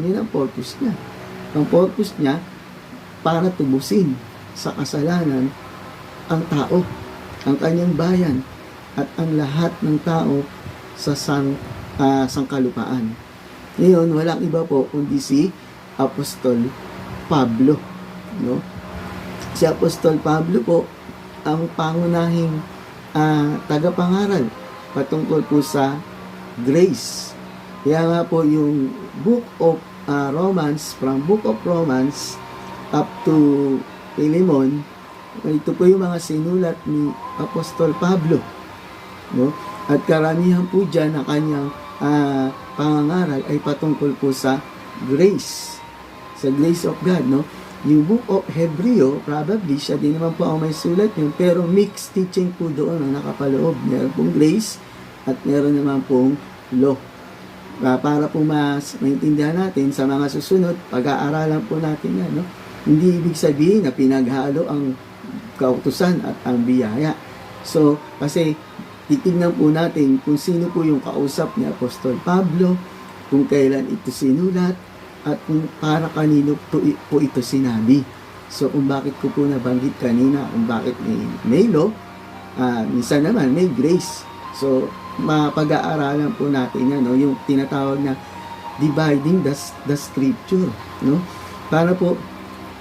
Yun ang purpose niya. Ang purpose niya, para tubusin sa kasalanan ang tao, ang kanyang bayan, at ang lahat ng tao sa sangkalupaan. Ngayon, walang iba po kundi si Apostol Pablo. No? Si Apostol Pablo po ang pangunahing tagapangaral patungkol po sa grace. Kaya nga po yung Book of Romans, from Book of Romans up to Philemon, ito po yung mga sinulat ni Apostol Pablo. No? At karamihan po dyan ang kanyang pangangaral ay patungkol po sa grace. Sa grace of God. No? Yung Book of Hebreo, probably siya din naman po ang may sulat yun, pero mixed teaching po doon ang nakapaloob. Meron pong grace at meron naman pong law. Para po mas maintindihan natin sa mga susunod, pag-aaralan po natin yan. No? Hindi ibig sabihin na pinaghalo ang kautusan at ang biyaya. So, kasi titignan po natin kung sino po yung kausap ni Apostol Pablo, kung kailan ito sinulat, at kung para kanino po ito sinabi. So, kung bakit ko po nabanggit kanina, kung bakit may law, minsan naman may grace. So, mapag-aaralan po natin yan, no? Yung tinatawag na dividing the scripture. No? Para po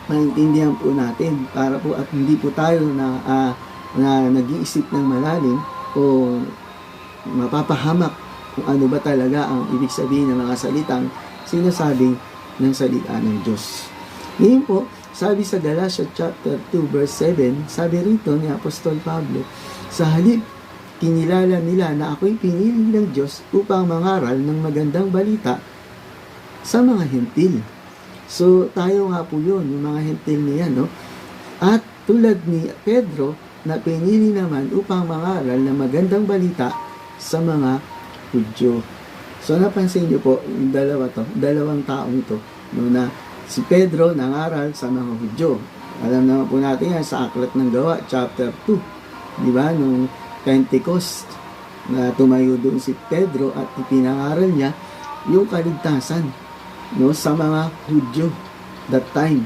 maintindihan po natin, para po at hindi po tayo na nag-iisip ng malalim o mapapahamak kung ano ba talaga ang ibig sabihin ng mga salitang sinasabing ng salita ng Diyos. Ngayon po, sabi sa Galatia chapter 2 verse 7, sabi rito ni Apostol Pablo, sa halip, kinilala nila na ako'y pinili ng Diyos upang mangaral ng magandang balita sa mga hentil. So, tayo nga po yun, yung mga hentil niya, no? At tulad ni Pedro, na pinili naman upang mangaral ng magandang balita sa mga Hudyo. So, napansin niyo po, yung dalawang taong ito, no, na si Pedro nangaral sa mga Hudyo. Alam naman po natin yan sa Aklat ng Gawa, chapter 2. Di ba? Nung Pentecost, na tumayo doon si Pedro at ipinangaral niya yung kaligtasan, no, sa mga Hudyo that time.